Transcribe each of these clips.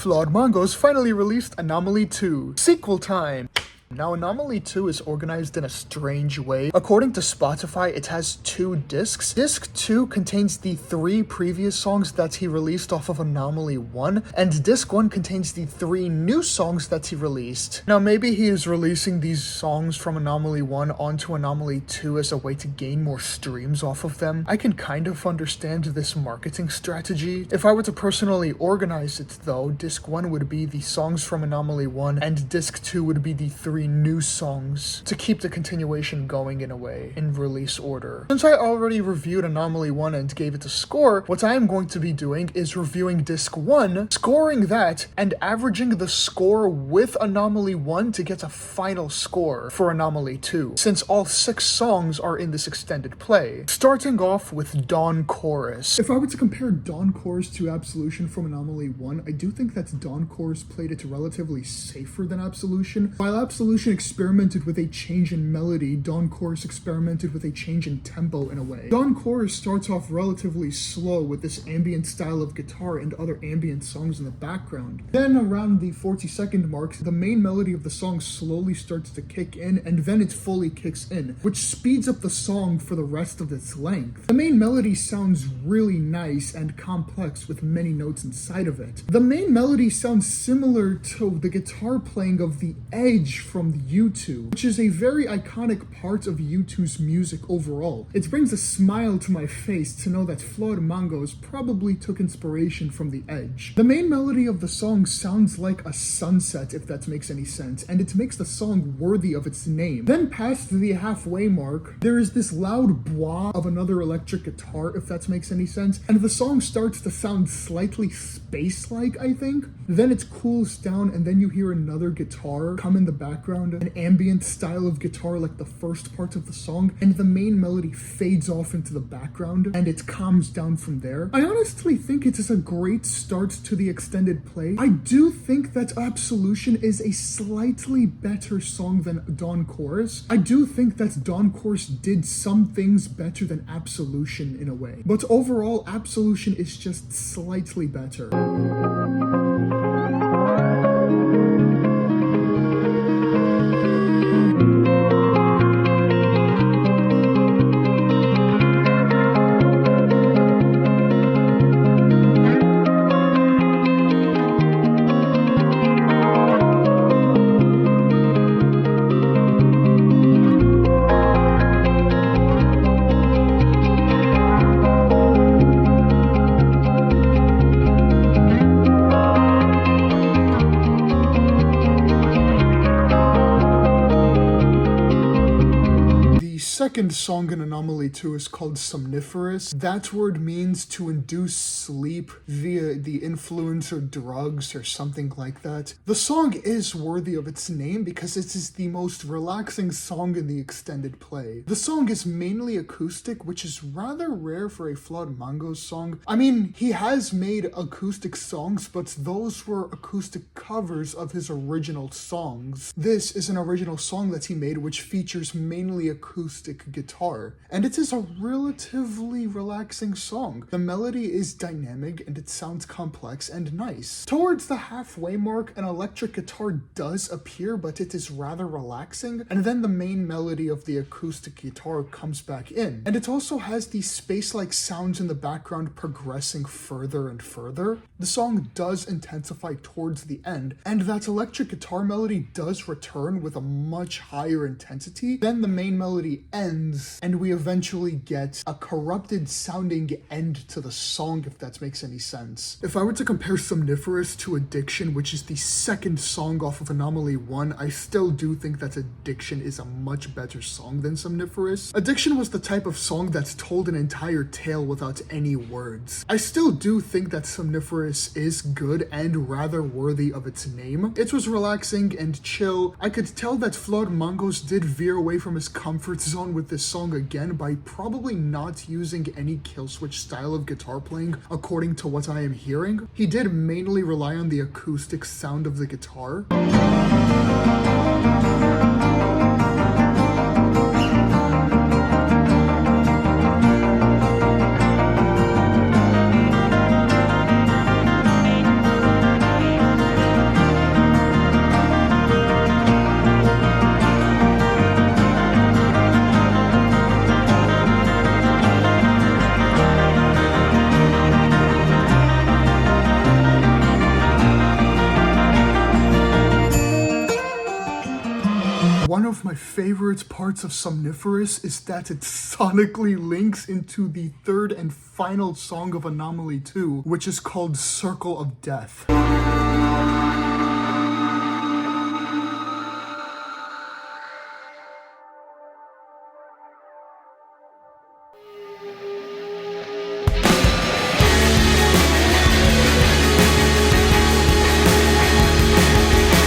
Flawed Mongo's finally released Anomaly 2. Sequel time! Now, Anomaly 2 is organized in a strange way. According to Spotify, it has 2 discs. Disc 2 contains the 3 previous songs that he released off of Anomaly 1, and Disc 1 contains the 3 new songs that he released. Now, maybe he is releasing these songs from Anomaly 1 onto Anomaly 2 as a way to gain more streams off of them. I can kind of understand this marketing strategy. If I were to personally organize it, though, Disc 1 would be the songs from Anomaly 1, and Disc 2 would be the 3 new songs to keep the continuation going in a way, in release order. Since I already reviewed Anomaly 1 and gave it a score, what I am going to be doing is reviewing Disc 1, scoring that, and averaging the score with Anomaly 1 to get a final score for Anomaly 2, since all 6 songs are in this extended play. Starting off with Dawn Chorus. If I were to compare Dawn Chorus to Absolution from Anomaly 1, I do think that Dawn Chorus played it relatively safer than Absolution. While Absolution experimented with a change in melody, Dawn Chorus experimented with a change in tempo in a way. Dawn Chorus starts off relatively slow with this ambient style of guitar and other ambient songs in the background. Then around the 40-second mark, the main melody of the song slowly starts to kick in, and then it fully kicks in, which speeds up the song for the rest of its length. The main melody sounds really nice and complex with many notes inside of it. The main melody sounds similar to the guitar playing of The Edge from U2, which is a very iconic part of U2's music overall. It brings a smile to my face to know that Flawed Mongo's probably took inspiration from The Edge. The main melody of the song sounds like a sunset, if that makes any sense, and it makes the song worthy of its name. Then past the halfway mark, there is this loud blah of another electric guitar, if that makes any sense, and the song starts to sound slightly space-like, I think. Then it cools down, and then you hear another guitar come in the background, an ambient style of guitar like the first part of the song, and the main melody fades off into the background, and it calms down from there. I honestly think it is a great start to the extended play. I do think that Absolution is a slightly better song than Dawn Chorus. I do think that Dawn Chorus did some things better than Absolution in a way, but overall, Absolution is just slightly better. Second song in Anomaly 2 is called Somniferous. That word means to induce sleep via the influence of drugs or something like that. The song is worthy of its name because it is the most relaxing song in the extended play. The song is mainly acoustic, which is rather rare for a Flawed Mongo's song. I mean, he has made acoustic songs, but those were acoustic covers of his original songs. This is an original song that he made which features mainly acoustic guitar, and it is a relatively relaxing song. The melody is dynamic and it sounds complex and nice. Towards the halfway mark, an electric guitar does appear, but it is rather relaxing, and then the main melody of the acoustic guitar comes back in, and it also has these space-like sounds in the background progressing further and further. The song does intensify towards the end, and that electric guitar melody does return with a much higher intensity. Then the main melody ends, and we eventually get a corrupted sounding end to the song, if that makes any sense. If I were to compare Somniferous to Addiction, which is the second song off of Anomaly 1, I still do think that Addiction is a much better song than Somniferous. Addiction was the type of song that told an entire tale without any words. I still do think that Somniferous is good and rather worthy of its name. It was relaxing and chill. I could tell that Flawed Mongo's did veer away from his comfort zone with this song again by probably not using any kill switch style of guitar playing according to what I am hearing. He did mainly rely on the acoustic sound of the guitar. my favorite parts of Somniferous is that it sonically links into the third and final song of Anomaly 2, which is called Circle of Death.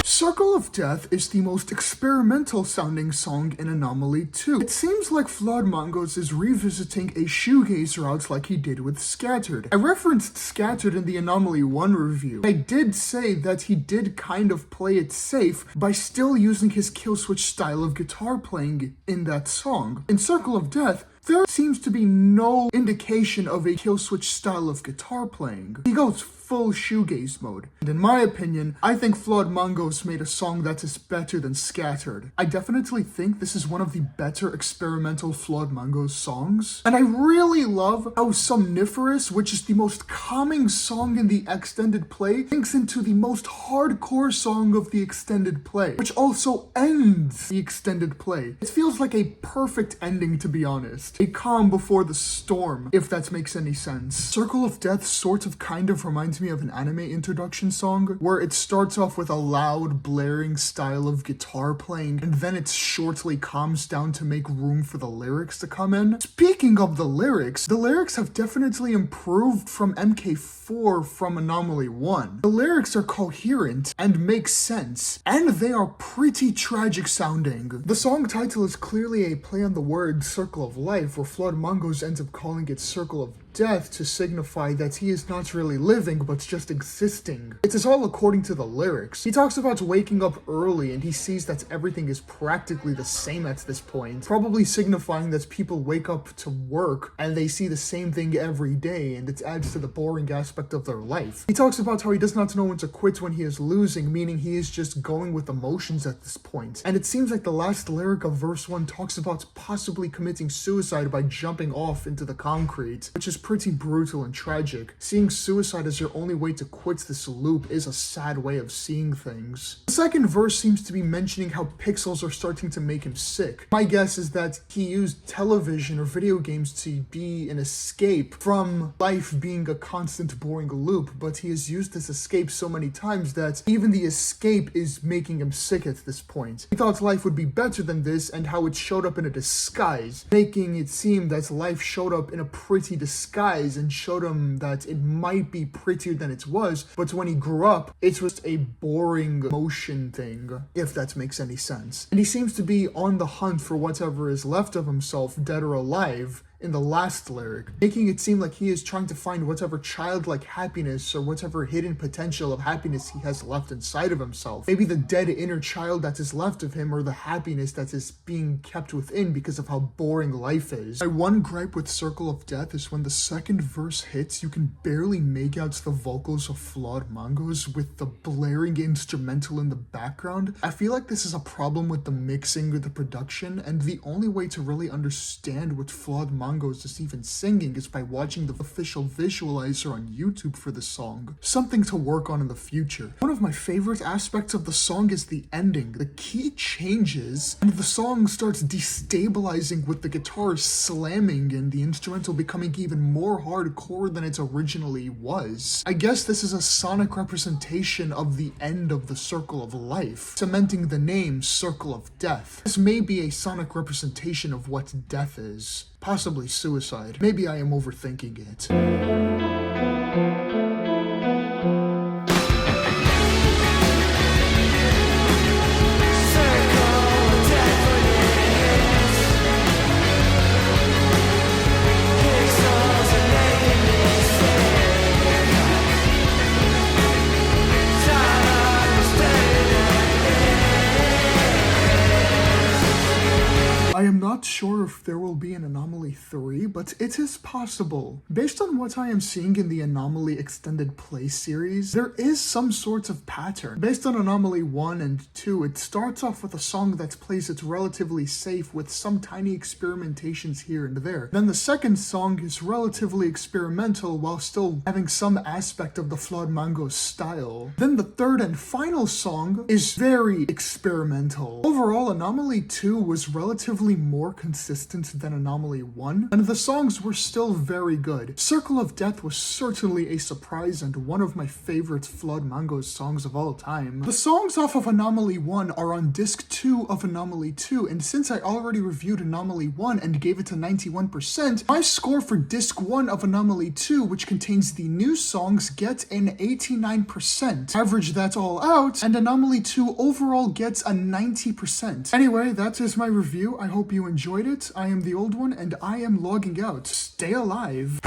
Circle of Death is the most experimental sounding song in Anomaly 2. It seems like Flawed Mongos is revisiting a shoegaze route like he did with Scattered. I referenced Scattered in the Anomaly 1 review. I did say that he did kind of play it safe by still using his Killswitch style of guitar playing in that song. In Circle of Death, there seems to be no indication of a Killswitch style of guitar playing. He goes full shoegaze mode. And in my opinion, I think Flawed Mongos made a song that is better than Scattered. I definitely think this is one of the better experimental Flawed Mongos songs. And I really love how Somniferous, which is the most calming song in the extended play, links into the most hardcore song of the extended play, which also ends the extended play. It feels like a perfect ending, to be honest. A calm before the storm, if that makes any sense. Circle of Death sort of kind of reminds me of an anime introduction song, where it starts off with a loud, blaring style of guitar playing, and then it shortly calms down to make room for the lyrics to come in. Speaking of the lyrics have definitely improved from MK4 from Anomaly 1. The lyrics are coherent and make sense, and they are pretty tragic sounding. The song title is clearly a play on the word Circle of Life, where Flawed Mongos ends up calling it Circle of Death to signify that he is not really living but just existing. It is all according to the lyrics. He talks about waking up early and he sees that everything is practically the same at this point, probably signifying that people wake up to work and they see the same thing every day, and it adds to the boring aspect of their life. He talks about how he does not know when to quit when he is losing, meaning he is just going with emotions at this point. And it seems like the last lyric of verse 1 talks about possibly committing suicide by jumping off into the concrete, which is pretty brutal and tragic. Seeing suicide as your only way to quit this loop is a sad way of seeing things. The second verse seems to be mentioning how pixels are starting to make him sick. My guess is that he used television or video games to be an escape from life being a constant boring loop, but he has used this escape so many times that even the escape is making him sick at this point. He thought life would be better than this, and how it showed up in a disguise, making it seem that life showed up in a pretty disguise and showed him that it might be prettier than it was, but when he grew up, it was a boring motion thing, if that makes any sense. And he seems to be on the hunt for whatever is left of himself, dead or alive, in the last lyric, making it seem like he is trying to find whatever childlike happiness or whatever hidden potential of happiness he has left inside of himself. Maybe the dead inner child that is left of him, or the happiness that is being kept within because of how boring life is. My one gripe with Circle of Death is when the second verse hits, you can barely make out the vocals of Flawed Mongos with the blaring instrumental in the background. I feel like this is a problem with the mixing or the production, and the only way to really understand what Flawed Mongos is even singing is by watching the official visualizer on YouTube for the song. Something to work on in the future. One of my favorite aspects of the song is the ending. The key changes and the song starts destabilizing with the guitar slamming and the instrumental becoming even more hardcore than it originally was. I guess this is a sonic representation of the end of the Circle of Life, cementing the name Circle of Death. This may be a sonic representation of what death is. Possibly suicide. Maybe I am overthinking it. I am not not sure if there will be an Anomaly 3, but it is possible. Based on what I am seeing in the Anomaly extended play series, there is some sort of pattern. Based on Anomaly 1 and 2, it starts off with a song that plays it relatively safe with some tiny experimentations here and there. Then the second song is relatively experimental while still having some aspect of the Flawed Mango style. Then the third and final song is very experimental. Overall, Anomaly 2 was relatively more consistent than Anomaly 1, and the songs were still very good. Circle of Death was certainly a surprise and one of my favorite Flawed Mango songs of all time. The songs off of Anomaly 1 are on disc 2 of Anomaly 2, and since I already reviewed Anomaly 1 and gave it a 91%, my score for disc 1 of Anomaly 2, which contains the new songs, get an 89%. Average that all out, and Anomaly 2 overall gets a 90%. Anyway, that is my review. I hope you enjoyed it. I am the Old One, and I am logging out. Stay alive.